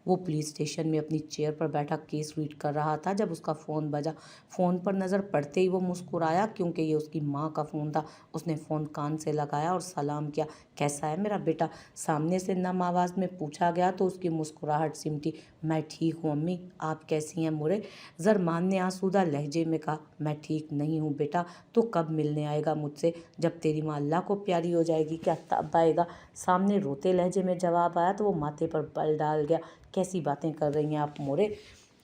وہ police station में अपनी चेयर पर बैठा केस रीड कर रहा था जब उसका फ़ोन बजा। फ़ोन पर नज़र पड़ते ही वो मुस्कुराया क्योंकि ये उसकी माँ का फ़ोन था। उसने फ़ोन कान से लगाया और सलाम किया। कैसा है मेरा बेटा? सामने से नम आवाज़ में पूछा गया तो उसकी मुस्कुराहट सिमटी। मैं ठीक हूँ अम्मी, आप कैसी हैं मोरे? ज़रमान ने आसूदा लहजे में कहा। मैं ठीक नहीं हूँ बेटा, तो कब मिलने आएगा मुझसे? जब तेरी माँ अल्लाह को प्यारी हो जाएगी क्या तब आएगा? सामने रोते लहजे में जवाब आया तो वो माथे पर बल डाल गया। कैसी बातें कर रही हैं आप मोरे?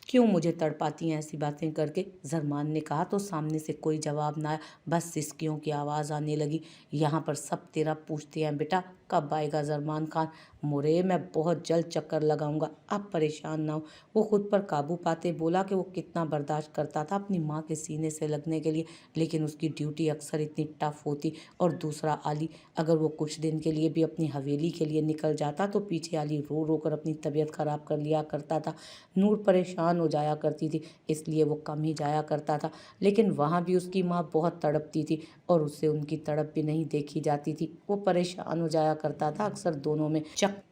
क्यों मुझे तड़पाती हैं ऐसी बातें करके? ज़रमान ने कहा तो सामने से कोई जवाब ना आया, बस सिसकियों की आवाज़ आने लगी। यहाँ पर सब तेरा पूछते हैं बेटा, कब आएगा ज़रमान खान? मोरे मैं बहुत जल्द चक्कर लगाऊंगा, आप परेशान ना हो। वो खुद पर काबू पाते बोला कि वो कितना बर्दाश्त करता था अपनी माँ के सीने से लगने के लिए, लेकिन उसकी ड्यूटी अक्सर इतनी टफ होती। और दूसरा आली, अगर वो कुछ दिन के लिए भी अपनी हवेली के लिए निकल जाता तो पीछे आली रो रो कर अपनी तबीयत ख़राब कर लिया करता था। नूर परेशान हो जाया करती थी, इसलिए वो कम ही जाया करता था। लेकिन वहाँ भी उसकी माँ बहुत तड़पती थी और उससे उनकी तड़प भी नहीं देखी जाती थी। वो परेशान हो जाया करता था अक्सर दोनों में।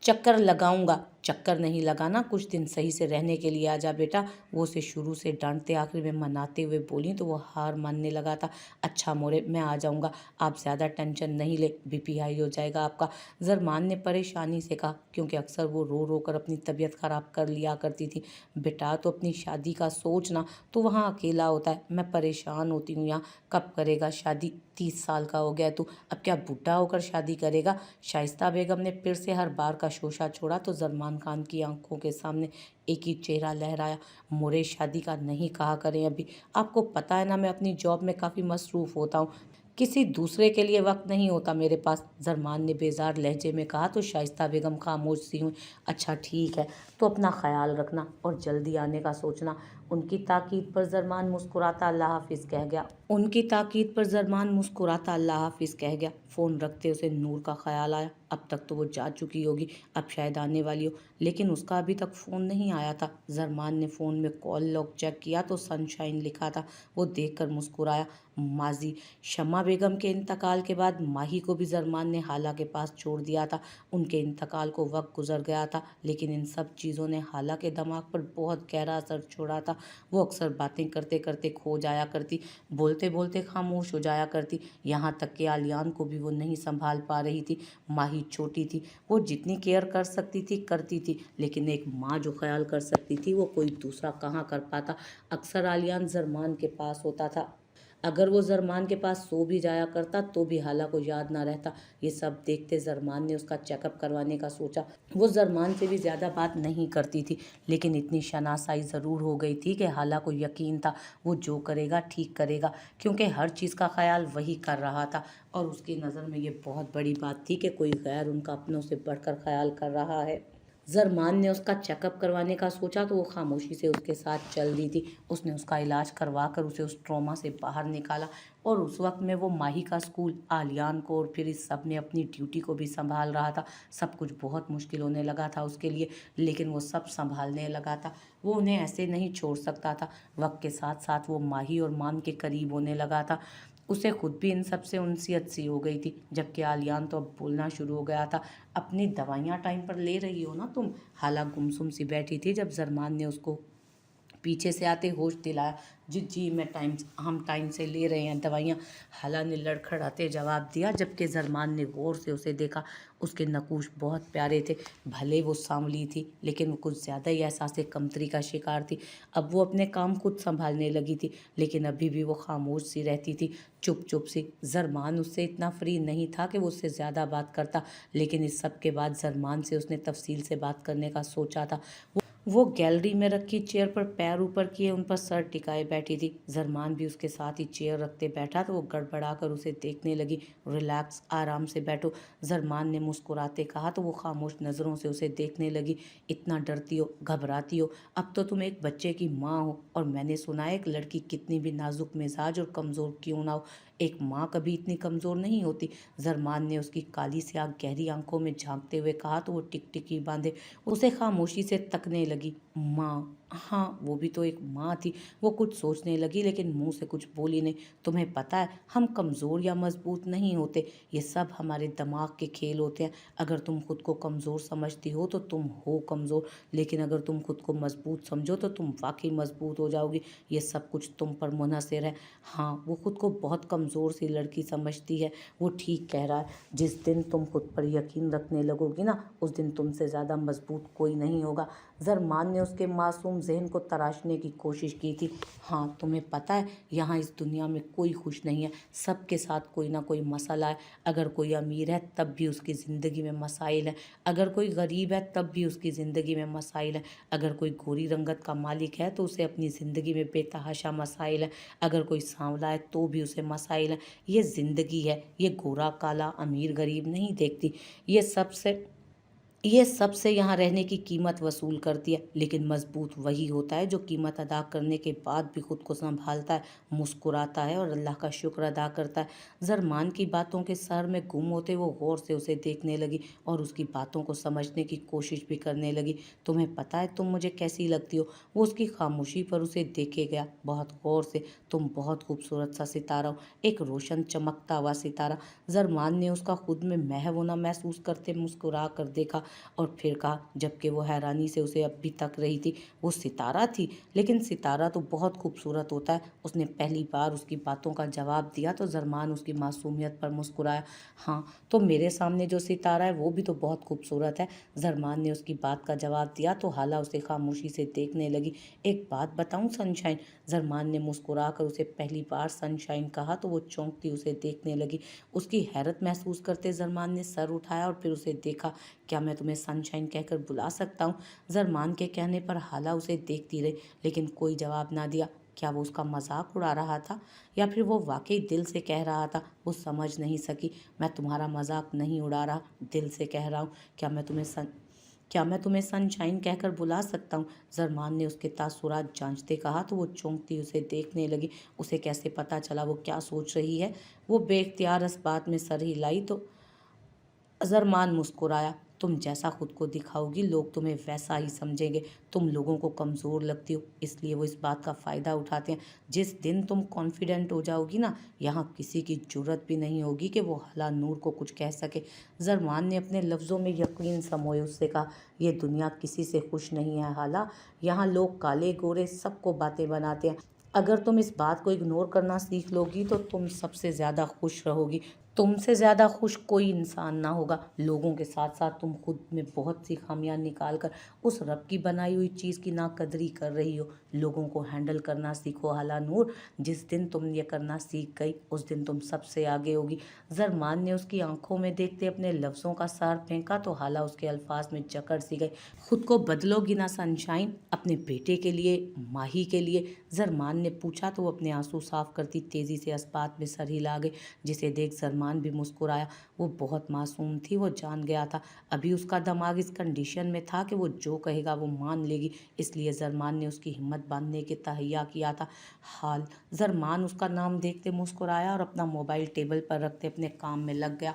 चक्कर लगाऊंगा, चक्कर नहीं लगाना, कुछ दिन सही से रहने के लिए आ जा बेटा। वो उसे शुरू से डांटते आखिर में मनाते हुए बोली तो वो हार मानने लगा था। अच्छा मोरे, मैं आ जाऊंगा, आप ज़्यादा टेंशन नहीं ले, बीपी हाई हो जाएगा आपका। ज़रमान ने परेशानी से कहा, क्योंकि अक्सर वो रो रो कर अपनी तबीयत ख़राब कर लिया करती थी। बेटा तो अपनी शादी का सोचना, तो वहाँ अकेला होता है, मैं परेशान होती हूँ यहाँ। कब करेगा शादी? 30 साल का हो गया तू, अब क्या बूढ़ा होकर शादी करेगा? शाइस्ता बेगम ने फिर से हर बार का शोशा छोड़ा तो ज़रमान खान की आंखों के सामने एक ही चेहरा लहराया। मोरे शादी का नहीं कहा करें अभी, आपको पता है ना मैं अपनी जॉब में काफ़ी मसरूफ़ होता हूँ, किसी दूसरे के लिए वक्त नहीं होता मेरे पास। ज़रमान ने बेजार लहजे में कहा तो शाइस्ता बेगम खामोश सी हुई। अच्छा ठीक है, तो अपना ख्याल रखना और जल्दी आने का सोचना। उनकी ताकीद पर ज़रमान मुस्कुराता अल्लाह हाफिज़ कह गया। फ़ोन रखते उसे नूर का ख्याल आया, अब तक तो वो जा चुकी होगी, अब शायद आने वाली हो, लेकिन उसका अभी तक फ़ोन नहीं आया था। ज़रमान ने फ़ोन में कॉल लॉग चेक किया तो सनशाइन लिखा था। वो देखकर मुस्कुराया। माजी, शम्मा बेगम के इंतकाल के बाद माही को भी ज़रमान ने हाला के पास छोड़ दिया था। उनके इंतकाल को वक्त गुजर गया था, लेकिन इन सब चीज़ों ने हाला के दिमाग पर बहुत गहरा असर छोड़ा था। वो अक्सर बातें करते करते खो जाया करती, बोलते बोलते खामोश हो जाया करती, यहाँ तक कि आलियान को भी वो नहीं संभाल पा रही थी। माही छोटी थी, वो जितनी केयर कर सकती थी करती थी, लेकिन एक माँ जो ख्याल कर सकती थी वो कोई दूसरा कहाँ कर पाता। अक्सर आलियान ज़रमान के पास होता था, अगर वो ज़रमान के पास सो भी जाया करता तो भी हाला को याद ना रहता। ये सब देखते ज़रमान ने उसका चेकअप करवाने का सोचा। वो ज़रमान से भी ज़्यादा बात नहीं करती थी, लेकिन इतनी शनासाई ज़रूर हो गई थी कि हाला को यकीन था वो जो करेगा ठीक करेगा, क्योंकि हर चीज़ का ख्याल वही कर रहा था। और उसकी नज़र में ये बहुत बड़ी बात थी कि कोई गैर उनका अपनों से बढ़कर ख्याल कर रहा है। ज़रमान ने उसका चेकअप करवाने का सोचा तो वो खामोशी से उसके साथ चल दी थी। उसने उसका इलाज करवा कर उसे उस ट्रॉमा से बाहर निकाला, और उस वक्त में वो माही का स्कूल, आलियान को और फिर इस सब ने अपनी ड्यूटी को भी संभाल रहा था। सब कुछ बहुत मुश्किल होने लगा था उसके लिए, लेकिन वो सब संभालने लगा था। वो उन्हें ऐसे नहीं छोड़ सकता था। वक्त के साथ साथ वो माही और मान के करीब होने लगा था। उसे खुद भी इन सब से उनसियत सी हो गई थी, जबकि आलियान तो अब बोलना शुरू हो गया था। अपनी दवाइयाँ टाइम पर ले रही हो ना तुम? हाला गुमसुम सी बैठी थी जब ज़रमान ने उसको पीछे से आते होश दिलाया। जी जी, हम टाइम से ले रहे हैं दवाइयाँ, हाला ने लड़खड़ाते जवाब दिया, जबकि ज़रमान ने गौर से उसे देखा। उसके नकूश बहुत प्यारे थे, भले वो सांवली थी, लेकिन वो कुछ ज़्यादा ही एहसास कमतरी का शिकार थी। अब वो अपने काम खुद संभालने लगी थी, लेकिन अभी भी वो खामोश सी रहती थी, चुप चुप सी। ज़रमान उससे इतना फ्री नहीं था कि वो उससे ज़्यादा बात करता, लेकिन इस सब के बाद ज़रमान से उसने तफसील से बात करने का सोचा था। वो गैलरी में रखी चेयर पर पैर ऊपर किए उन पर सर टिकाए बैठी थी। ज़रमान भी उसके साथ ही चेयर रखते बैठा तो वो गड़बड़ा कर उसे देखने लगी। रिलैक्स, आराम से बैठो, ज़रमान ने मुस्कुराते कहा तो वो खामोश नज़रों से उसे देखने लगी। इतना डरती हो, घबराती हो, अब तो तुम एक बच्चे की माँ हो, और मैंने सुना है एक लड़की कितनी भी नाजुक मिजाज और कमज़ोर क्यों ना हो, एक माँ कभी इतनी कमज़ोर नहीं होती। ज़रमान ने उसकी काली से आग गहरी आंखों में झांकते हुए कहा तो वो टिकटिकी बांधे उसे खामोशी से तकने लगी। माँ, हाँ, वो भी तो एक माँ थी। वो कुछ सोचने लगी लेकिन मुँह से कुछ बोली नहीं। तुम्हें पता है, हम कमज़ोर या मज़बूत नहीं होते, ये सब हमारे दिमाग के खेल होते हैं। अगर तुम खुद को कमज़ोर समझती हो तो तुम हो कमज़ोर, लेकिन अगर तुम खुद को मज़बूत समझो तो तुम वाक़ई मज़बूत हो जाओगी। ये सब कुछ तुम पर मुनहसर है। हाँ, वो खुद को बहुत कमज़ोर सी लड़की समझती है। वो ठीक कह रहा है। जिस दिन तुम खुद पर यकीन रखने लगोगी ना, उस दिन तुमसे ज़्यादा मज़बूत कोई नहीं होगा। ज़रमान ने उसके मासूम ज़हन को तराशने की कोशिश की थी। हाँ, तुम्हें पता है, यहाँ इस दुनिया में कोई खुश नहीं है। सबके साथ कोई ना कोई मसला है। अगर कोई अमीर है तब भी उसकी ज़िंदगी में मसाइल हैं। अगर कोई गरीब है तब भी उसकी ज़िंदगी में मसाइल हैं। अगर कोई गोरी रंगत का मालिक है तो उसे अपनी ज़िंदगी में बेतहाशा मसाइल हैं। अगर कोई सांवला है तो भी उसे मसाइल हैं। ये ज़िंदगी है। ये गोरा काला अमीर गरीब नहीं देखती। ये सबसे ये सबसे यहाँ रहने की कीमत वसूल करती है। लेकिन मजबूत वही होता है जो कीमत अदा करने के बाद भी खुद को संभालता है, मुस्कुराता है और अल्लाह का शुक्र अदा करता है। जरमान की बातों के सर में गुम होते वो गौर से उसे देखने लगी और उसकी बातों को समझने की कोशिश भी करने लगी। तुम्हें पता है तुम मुझे कैसी लगती हो? वो उसकी खामोशी पर उसे देखे गया बहुत गौर से। तुम बहुत खूबसूरत सा सितारा हो, एक रोशन चमकता हुआ सितारा। जरमान ने उसका खुद में महव होना महसूस करते मुस्कुरा कर देखा और फिर कहा, जबकि वो हैरानी से उसे अब भी तक रही थी, वो सितारा थी? लेकिन सितारा तो बहुत खूबसूरत होता है। उसने पहली बार उसकी बातों का जवाब दिया तो जरमान उसकी मासूमियत पर मुस्कुराया। हाँ, तो मेरे सामने जो सितारा है वो भी तो बहुत खूबसूरत है। जरमान ने उसकी बात का जवाब दिया तो हाला उसे खामोशी से देखने लगी। एक बात बताऊं सनशाइन? जरमान ने मुस्कुरा कर उसे पहली बार सनशाइन कहा तो वो चौंकती उसे देखने लगी। उसकी हैरत महसूस करते जरमान ने सर उठाया और फिर उसे देखा। क्या मैं तुम्हें सनशाइन कहकर बुला सकता हूँ? जरमान के कहने पर हाला उसे देखती रही लेकिन कोई जवाब ना दिया। क्या वो उसका मजाक उड़ा रहा था या फिर वो वाकई दिल से कह रहा था? वो समझ नहीं सकी। मैं तुम्हारा मजाक नहीं उड़ा रहा, दिल से कह रहा हूँ। क्या मैं तुम्हें सनशाइन कहकर बुला सकता हूँ? जरमान ने उसके तासुरात जांचते कहा तो वो चौंकती उसे देखने लगी। उसे कैसे पता चला वो क्या सोच रही है? वो बेख्तियार इस बात में सर हिलाई तो अज़रमान मुस्कुराया। तुम जैसा खुद को दिखाओगी लोग तुम्हें वैसा ही समझेंगे। तुम लोगों को कमज़ोर लगती हो इसलिए वो इस बात का फ़ायदा उठाते हैं। जिस दिन तुम कॉन्फिडेंट हो जाओगी ना, यहाँ किसी की जुर्रत भी नहीं होगी कि वो हला नूर को कुछ कह सके। जरमान ने अपने लफ्ज़ों में यकीन समोए उससे कहा, ये दुनिया किसी से खुश नहीं है हाला। यहाँ लोग काले गोरे सबको बातें बनाते हैं। अगर तुम इस बात को इग्नोर करना सीख लोगी तो तुम सबसे ज़्यादा खुश रहोगी। तुमसे ज़्यादा खुश कोई इंसान ना होगा। लोगों के साथ साथ तुम खुद में बहुत सी खामियां निकाल कर उस रब की बनाई हुई चीज़ की नाकदरी कर रही हो। लोगों को हैंडल करना सीखो हाला नूर। जिस दिन तुम ये करना सीख गई उस दिन तुम सबसे आगे होगी। जरमान ने उसकी आंखों में देखते अपने लफ्ज़ों का सार फेंका तो हाला उसके अल्फाज में जकड़ सी गई। खुद को बदलोगी ना सनशाइन? अपने बेटे के लिए, माही के लिए? जरमान ने पूछा तो वो अपने आंसू साफ करती तेज़ी से इस बात में सर हिला गई, जिसे देख जरमान भी मुस्कुराया। वो बहुत मासूम थी, वो जान गया था अभी उसका दिमाग इस कंडीशन में था कि वो जो कहेगा वो मान लेगी। इसलिए जरमान ने उसकी हिम्मत बांधने के तहैया किया था। हाल जरमान उसका नाम देखते मुस्कुराया और अपना मोबाइल टेबल पर रखते अपने काम में लग गया।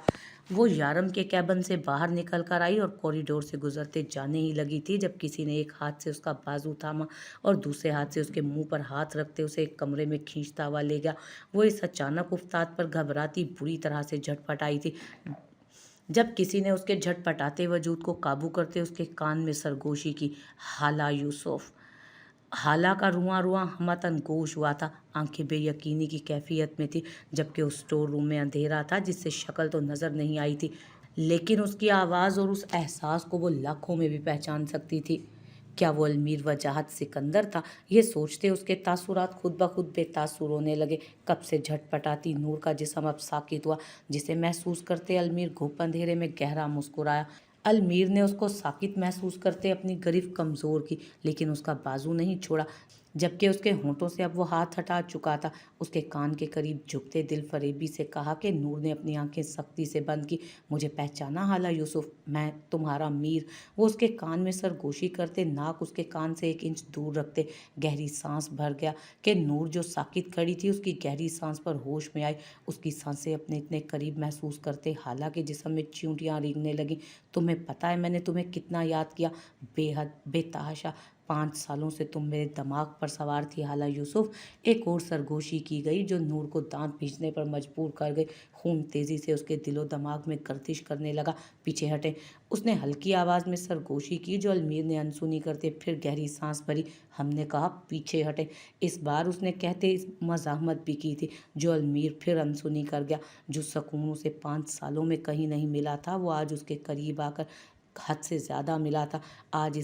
वो यारम के कैबिन से बाहर निकल कर आई और कॉरिडोर से गुजरते जाने ही लगी थी जब किसी ने एक हाथ से उसका बाजू थामा और दूसरे हाथ से उसके मुंह पर हाथ रखते उसे एक कमरे में खींचता हुआ ले गया। वो इस अचानक उफ्ताद पर घबराती बुरी तरह से झटपटाई थी। जब किसी ने उसके झटपटाते वजूद को काबू करते उसके कान में सरगोशी की, हाला यूसुफ। हाला का रुआं रुआं हमतन गोश हुआ था। आंखें बेयकीनी की कैफियत में थी, जबकि उस स्टोर रूम में अंधेरा था जिससे शक्ल तो नजर नहीं आई थी, लेकिन उसकी आवाज़ और उस एहसास को वो लाखों में भी पहचान सकती थी। क्या वो अलमीर वजाहत सिकंदर था? ये सोचते उसके तासुरात खुद ब खुद बेतासुर होने लगे। कब से झटपटाती नूर का जिस्म अब साकित हुआ, जिसे महसूस करते अलमीर घुप अंधेरे में गहरा मुस्कुराया। अलमीर ने उसको साकित महसूस करते अपनी गिरफ्त कमज़ोर की, लेकिन उसका बाजू नहीं छोड़ा, जबकि उसके होंठों से अब वो हाथ हटा चुका था। उसके कान के करीब झुकते दिल फरेबी से कहा कि नूर ने अपनी आंखें सख्ती से बंद की। मुझे पहचाना हाला यूसुफ? मैं तुम्हारा मीर। वो उसके कान में सरगोशी करते, नाक उसके कान से 1 इंच दूर रखते गहरी सांस भर गया कि नूर जो साकित खड़ी थी उसकी गहरी सांस पर होश में आई। उसकी सांसें अपने इतने करीब महसूस करते हालांकि जिस्म में चींटियां रेंगने लगी। तुम्हें पता है मैंने तुम्हें कितना याद किया, बेहद बेतहाशा। 5 सालों से तुम मेरे दिमाग पर सवार थी हाला यूसुफ। एक और सरगोशी की गई जो नूर को दांत पीसने पर मजबूर कर गई। खून तेजी से उसके दिलो दिमाग में गर्दिश करने लगा। पीछे हटे, उसने हल्की आवाज में सरगोशी की जो अलमीर ने अनसुनी करते फिर गहरी सांस भरी। हमने कहा पीछे हटे। इस बार उसने कहते मजामत भी की थी जो अलमीर फिर अनसुनी कर गया। जो सुकून उसे 5 सालों में कहीं नहीं मिला था वो आज उसके करीब आकर हद से ज्यादा मिला था। आज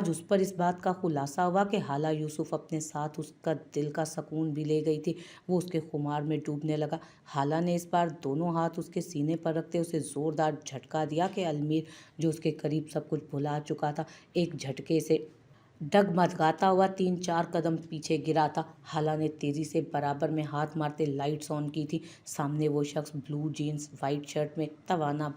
उस पर इस बात का खुलासा हुआ कि हाला यूसुफ अपने साथ उसका दिल का सुकून भी ले गई थी। वो उसके खुमार में डूबने लगा। हाला ने इस बार दोनों हाथ उसके सीने पर रखते उसे जोरदार झटका दिया कि अलमीर जो उसके करीब सब कुछ भुला चुका था एक झटके से डगमगाता हुआ 3-4 कदम पीछे गिरा था। हाला ने तेजी से बराबर में हाथ मारते लाइट्स ऑन की थी। सामने वो शख्स ब्लू जीन्स वाइट शर्ट में तवाना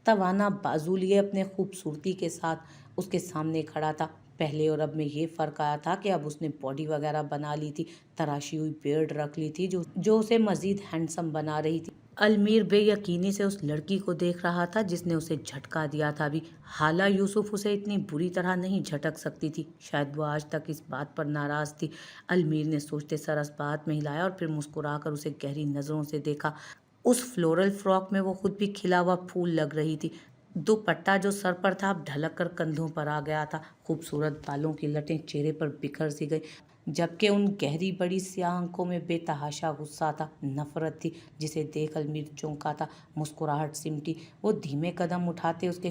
तवाना बाजू लिए अपने खूबसूरती के साथ उसके सामने खड़ा था। पहले और अब में ये फर्क आया था कि अब उसने बॉडी वगैरह बना ली थी, तराशी हुई बियर्ड रख ली थी जो उसे मजीद हैंडसम बना रही थी। अलमीर बेयकीनी से उस लड़की को देख रहा था जिसने उसे झटका दिया था। अभी हाला यूसुफ उसे इतनी बुरी तरह नहीं झटक सकती थी। शायद वो आज तक इस बात पर नाराज थी। अलमीर ने सोचते सरस बात में हिलाया और फिर मुस्कुराकर उसे गहरी नजरों से देखा। उस फ्लोरल फ्रॉक में वो खुद भी खिला हुआ फूल लग रही थी। दुपट्टा जो सर पर था अब ढलक कर कंधों पर आ गया था। खूबसूरत बालों की लटें चेहरे पर बिखर सी गई, जबकि उन गहरी बड़ी स्याह आंखों में बेतहाशा गुस्सा था, नफरत थी जिसे देख अलमीर चौंका था। मुस्कुराहट सिमटी। वो धीमे कदम उठाता उसके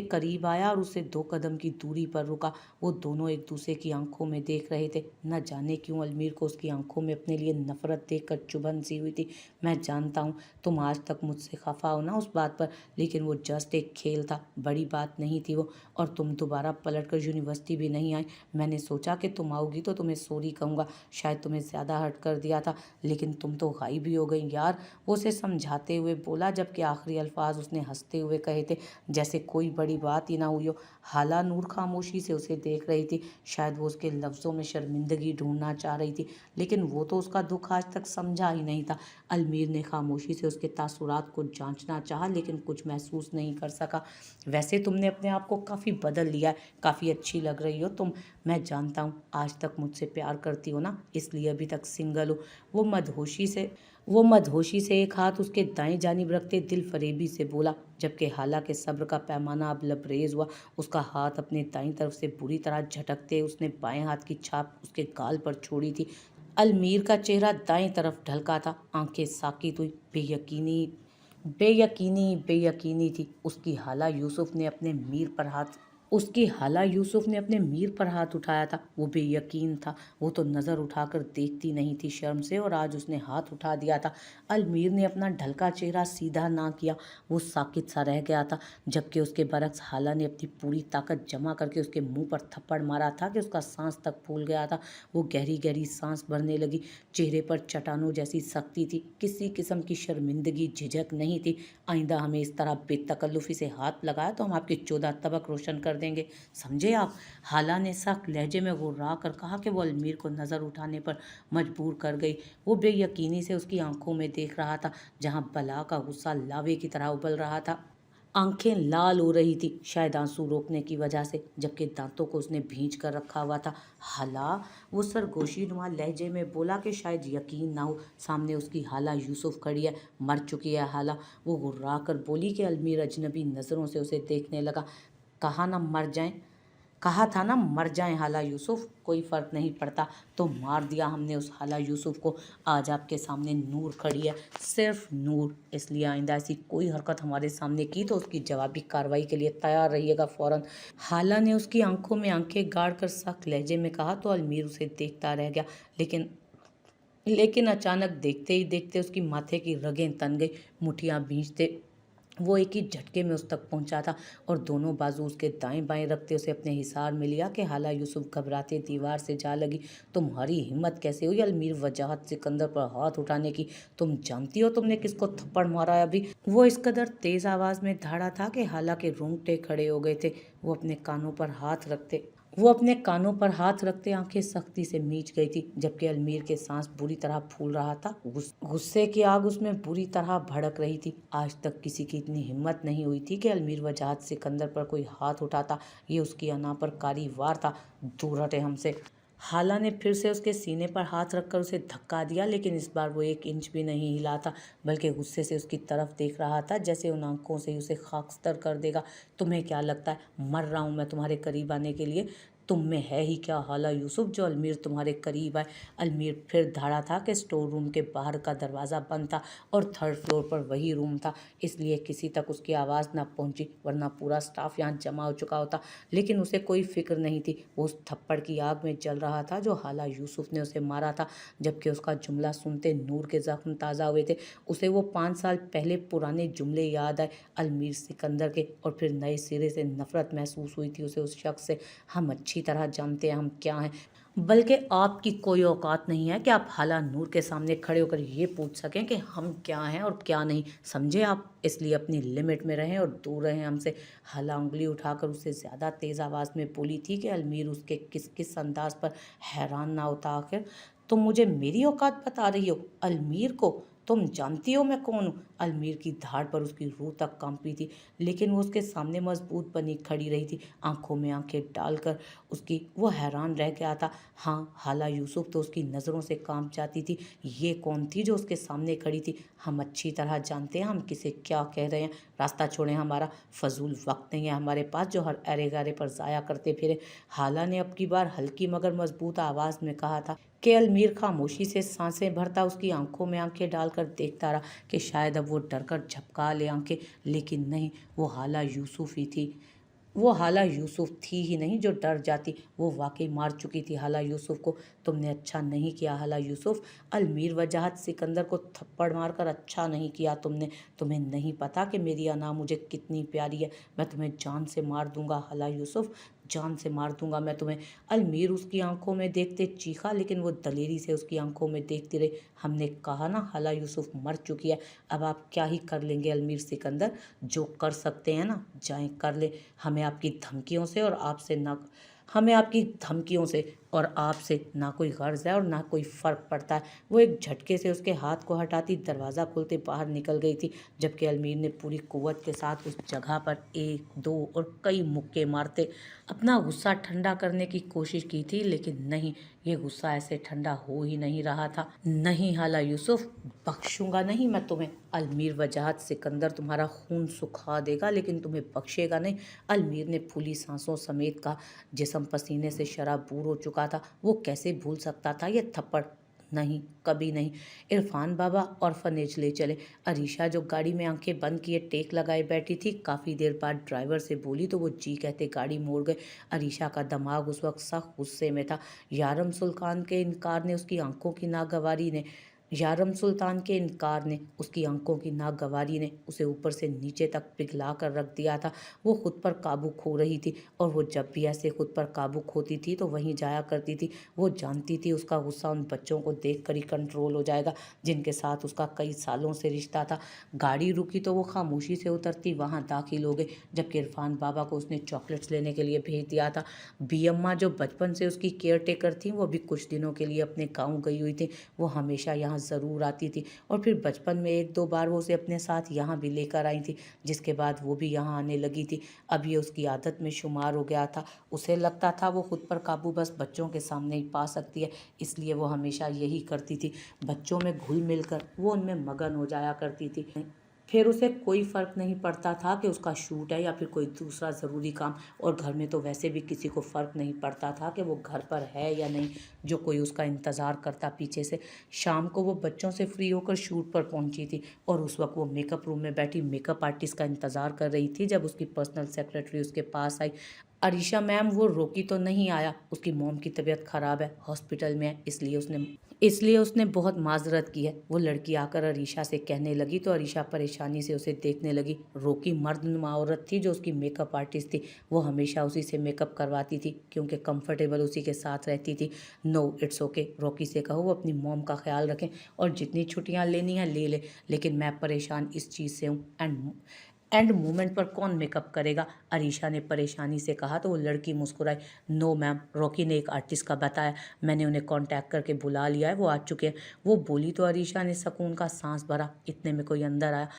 करीब आया और उसे 2 कदम की दूरी पर रुका। वो दोनों एक दूसरे की आंखों में देख रहे थे। न जाने क्यों अलमीर को उसकी आंखों में अपने लिए नफरत देखकर चुभन सी हुई थी। मैं जानता हूँ तुम आज तक मुझसे खफा हो ना उस बात पर, लेकिन वो जस्ट एक खेल था, बड़ी बात नहीं थी वो। और तुम दोबारा पलटकर यूनिवर्सिटी भी नहीं आई। मैंने सोचा कि तुम आओगी तो तुम्हें सॉरी कहूँगा, शायद तुम्हें ज़्यादा हर्ट कर दिया था, लेकिन तुम तो गायब ही हो गई यार, वो उसे समझाते हुए बोला, जबकि आखिरी अल्फाज उसने हंसते हुए कहे थे जैसे कोई बड़ी बात ही ना हुई हो। हाला नूर खामोशी से उसे देख रही थी। शायद वो उसके लफ्ज़ों में शर्मिंदगी ढूंढना चाह रही थी, लेकिन वो तो उसका दुख आज तक समझा ही नहीं था। अलमीर ने खामोशी से उसके तासुरात को जांचना चाहा, लेकिन कुछ महसूस नहीं कर सका। वैसे तुमने अपने आप को काफ़ी बदल लिया है, काफ़ी अच्छी लग रही हो तुम। मैं जानता हूँ आज तक मुझसे प्यार करती हो ना, इसलिए अभी तक सिंगल हो। वो मदहोशी से एक हाथ उसके दाएं जानिब रखते दिल फरेबी से बोला, जबकि हाला के सब्र का पैमाना अब लबरेज हुआ। उसका हाथ अपने दाईं तरफ से बुरी तरह झटकते उसने बाएं हाथ की छाप उसके गाल पर छोड़ी थी। अलमीर का चेहरा दाएं तरफ ढलका था, आंखें साकित हुई। बेयकीनी थी। उसकी हाला यूसुफ ने अपने मीर पर हाथ उठाया था। वो बेयकीन था। वो तो नज़र उठाकर देखती नहीं थी शर्म से, और आज उसने हाथ उठा दिया था। अलमीर ने अपना ढलका चेहरा सीधा ना किया। वो साकित सा रह गया था, जबकि उसके बरक्स हाला ने अपनी पूरी ताकत जमा करके उसके मुंह पर थप्पड़ मारा था कि उसका सांस तक फूल गया था। वो गहरी गहरी सांस भरने लगी। चेहरे पर चट्टानों जैसी सख्ती थी, किसी किस्म की शर्मिंदगी झिझक नहीं थी। आइंदा हमें इस तरह बेतकल्लुफ़ी से हाथ लगाया तो हम आपके 14 तबक रोशन कर देंगे, समझे आप। हाला ने सख्त लहजे में गुर्रा कर कहा कि वो अलमीर को नज़र उठाने पर मजबूर कर गई। वो बेयकीनी से उसकी आंखों में देख रहा था, जहां बला का गुस्सा लावे की तरह उबल रहा था। आंखें लाल हो रही थी, शायद आंसू रोकने की वजह से, जबकि दांतों को उसने भींच कर रखा हुआ था। हाला, वो सरगोशी नुमा लहजे में बोला कि शायद यकीन ना हो। सामने उसकी हाला यूसुफ खड़ी है, मर चुकी है हाला। वो गुर्रा कर बोली कि अलमीर अजनबी नज़रों से उसे देखने लगा। कहा ना मर जाएं कहा था ना मर जाएं हाला यूसुफ, कोई फ़र्क नहीं पड़ता। तो मार दिया हमने उस हाला यूसुफ को। आज आपके सामने नूर खड़ी है, सिर्फ नूर। इसलिए आइंदा ऐसी कोई हरकत हमारे सामने की तो उसकी जवाबी कार्रवाई के लिए तैयार रहिएगा फ़ौरन। हाला ने उसकी आंखों में आंखें गाड़ कर सख्त लहजे में कहा तो अलमीर उसे देखता रह गया। लेकिन अचानक देखते ही देखते उसकी माथे की रगें तन गई। मुठियां भींचते वो एक ही झटके में उस तक पहुंचा था और दोनों बाजू उसके दाएं बाएं रखते उसे अपने हिसार में लिया कि हाला यूसुफ घबराते दीवार से जा लगी। तुम्हारी हिम्मत कैसे हुई अलमीर वजाहत सिकंदर पर हाथ उठाने की? तुम जानती हो तुमने किसको थप्पड़ मारा है अभी? वो इस कदर तेज आवाज में धाड़ा था कि हाला के रोंगटे खड़े हो गए थे। वो अपने कानों पर हाथ रखते वो अपने कानों पर हाथ रखते आंखें सख्ती से मीच गई थी, जबकि अलमीर के सांस बुरी तरह फूल रहा था। गुस्से की आग उसमें बुरी तरह भड़क रही थी। आज तक किसी की इतनी हिम्मत नहीं हुई थी कि अलमीर वजाहत सिकंदर पर कोई हाथ उठाता। ये उसकी अना पर कारी वार था। दूर हटे हमसे। हाला ने फिर से उसके सीने पर हाथ रखकर उसे धक्का दिया, लेकिन इस बार वो 1 इंच भी नहीं हिला था, बल्कि गुस्से से उसकी तरफ देख रहा था, जैसे उन आंखों से ही उसे खाकस्तर कर देगा। तुम्हें क्या लगता है मर रहा हूं मैं तुम्हारे करीब आने के लिए? तुम में है ही क्या हाला यूसुफ जो अलमीर तुम्हारे करीब आए? अलमीर फिर धाड़ा था कि स्टोर रूम के बाहर का दरवाज़ा बंद था और 3rd फ्लोर पर वही रूम था, इसलिए किसी तक उसकी आवाज़ न पहुंची, वरना पूरा स्टाफ यहाँ जमा हो चुका होता। लेकिन उसे कोई फिक्र नहीं थी। वो उस थप्पड़ की आग में जल रहा था जो हाला यूसुफ ने उसे मारा था। जबकि उसका जुमला सुनते नूर के जख्म ताज़ा हुए थे। उसे वो 5 साल पहले पुराने जुमले याद आए, अलमीर सिकंदर के, और फिर नए सिरे से नफरत महसूस हुई थी उसे उस शख्स से। हम अच्छी तरह जानते हैं हम क्या हैं, बल्कि आपकी कोई औकात नहीं है कि आप हाला नूर के सामने खड़े होकर ये पूछ सकें कि हम क्या हैं और क्या नहीं, समझे आप? इसलिए अपनी लिमिट में रहें और दूर रहें हमसे। हाला उंगली उठाकर उससे ज़्यादा तेज़ आवाज़ में बोली थी कि अलमीर उसके किस किस अंदाज पर हैरान ना होता। आखिर तुम मुझे मेरी औकात बता रही हो? अलमीर को? तुम जानती हो मैं कौन हूँ? अलमीर की धाड़ पर उसकी रूह तक कांपी थी, लेकिन वो उसके सामने मजबूत बनी खड़ी रही थी, आंखों में आंखें डालकर उसकी। वो हैरान रह गया था। हाँ, हाला यूसुफ तो उसकी नज़रों से कांप जाती थी। ये कौन थी जो उसके सामने खड़ी थी? हम अच्छी तरह जानते हैं हम किसे क्या कह रहे हैं। रास्ता छोड़ें, हमारा फजूल वक्त नहीं है हमारे पास जो हर अरे गारे पर ज़ाया करते फिरे। हाला ने अब की बार हल्की मगर मजबूत आवाज़ में कहा था कि अलमीर खामोशी से सांसें भरता उसकी आंखों में आंखें डालकर देखता रहा कि शायद अब वो डरकर झपका ले आंखें, लेकिन नहीं, वो हाला यूसुफ ही थी। वो हाला यूसुफ थी ही नहीं जो डर जाती, वो वाकई मार चुकी थी हाला यूसुफ को। तुमने अच्छा नहीं किया हाला यूसुफ, अलमीर वजाहत सिकंदर को थप्पड़ मारकर अच्छा नहीं किया तुमने। तुम्हें नहीं पता कि मेरी अना मुझे कितनी प्यारी है। मैं तुम्हें जान से मार दूंगा हाला यूसुफ, जान से मार दूंगा मैं तुम्हें। अलमीर उसकी आंखों में देखते चीखा, लेकिन वो दलेरी से उसकी आंखों में देखती रही। हमने कहा ना हाला यूसुफ मर चुकी है, अब आप क्या ही कर लेंगे अलमीर सिकंदर? जो कर सकते हैं ना जाएं कर ले। हमें आपकी धमकियों से और आपसे ना हमें आपकी धमकियों से और आपसे ना कोई गर्ज है और ना कोई फ़र्क पड़ता है। वो एक झटके से उसके हाथ को हटाती दरवाज़ा खोलते बाहर निकल गई थी, जबकि अलमीर ने पूरी कुव्वत के साथ उस जगह पर 1 2 और कई मुक्के मारते अपना गुस्सा ठंडा करने की कोशिश की थी, लेकिन नहीं, ये गुस्सा ऐसे ठंडा हो ही नहीं रहा था। नहीं हाला यूसुफ, बख्शूंगा नहीं मैं तुम्हें। अलमीर वजाहत सिकंदर तुम्हारा खून सुखा देगा, लेकिन तुम्हें बख्शेगा नहीं। अलमीर ने फूली सांसों समेत कहा, जिस्म पसीने से शराबूर हो चुका था। वो कैसे भूल सकता था ये थप्पड़? नहीं, कभी नहीं। इरफान बाबा ऑर्फनेज ले चले। अरीशा जो गाड़ी में आंखें बंद किए टेक लगाए बैठी थी, काफ़ी देर बाद ड्राइवर से बोली तो वो जी कहते गाड़ी मोड़ गए। अरीशा का दिमाग उस वक्त सख्त गुस्से में था। यारम सुल्तान के इनकार ने उसकी आंखों की नागवारी ने यारम सुल्तान के इनकार ने उसकी आंखों की नागवारी ने उसे ऊपर से नीचे तक पिघला कर रख दिया था। वो खुद पर काबू खो रही थी, और वो जब भी ऐसे खुद पर काबू खोती थी तो वहीं जाया करती थी। वो जानती थी उसका गुस्सा उन बच्चों को देख कर ही कंट्रोल हो जाएगा जिनके साथ उसका कई सालों से रिश्ता था। गाड़ी रुकी तो वो खामोशी से उतरती वहाँ दाखिल हो गई, जबकि इरफान बाबा को उसने चॉकलेट्स लेने के लिए भेज दिया था। बी अम्मा जो बचपन से उसकी केयर टेकर थी, वो भी कुछ दिनों के लिए अपने गाँव गई हुई थी। वो हमेशा यहाँ ज़रूर आती थी, और फिर बचपन में 1 2 बार वो उसे अपने साथ यहाँ भी लेकर आई थी, जिसके बाद वो भी यहाँ आने लगी थी। अब ये उसकी आदत में शुमार हो गया था। उसे लगता था वो खुद पर काबू बस बच्चों के सामने ही पा सकती है, इसलिए वो हमेशा यही करती थी। बच्चों में घुल मिलकर वो उनमें मगन हो जाया करती थी। फिर उसे कोई फ़र्क नहीं पड़ता था कि उसका शूट है या फिर कोई दूसरा ज़रूरी काम, और घर में तो वैसे भी किसी को फ़र्क नहीं पड़ता था कि वो घर पर है या नहीं, जो कोई उसका इंतज़ार करता पीछे से। शाम को वो बच्चों से फ्री होकर शूट पर पहुंची थी, और उस वक्त वो मेकअप रूम में बैठी मेकअप आर्टिस्ट का इंतज़ार कर रही थी जब उसकी पर्सनल सेक्रेटरी उसके पास आई। अरीशा मैम, वो रोकी तो नहीं आया, उसकी मॉम की तबीयत ख़राब है, हॉस्पिटल में है, इसलिए उसने बहुत माजरत की है। वो लड़की आकर अरीशा से कहने लगी तो अरीशा परेशानी से उसे देखने लगी। रोकी मर्दनुमा औरत थी जो उसकी मेकअप आर्टिस्ट थी। वो हमेशा उसी से मेकअप करवाती थी क्योंकि कंफर्टेबल उसी के साथ रहती थी। नो इट्स ओके, रॉकी से कहो वो अपनी मॉम का ख्याल रखें और जितनी छुट्टियां लेनी है ले ले, लेकिन मैं परेशान इस चीज़ से हूँ। एंड मोमेंट पर कौन मेकअप करेगा? अरीशा ने परेशानी से कहा तो वो लड़की मुस्कुराई। नो मैम, रॉकी ने एक आर्टिस्ट का बताया, मैंने उन्हें कांटेक्ट करके बुला लिया है, वो आ चुके हैं। वो बोली तो अरीशा ने सुकून का सांस भरा। इतने में कोई अंदर आया।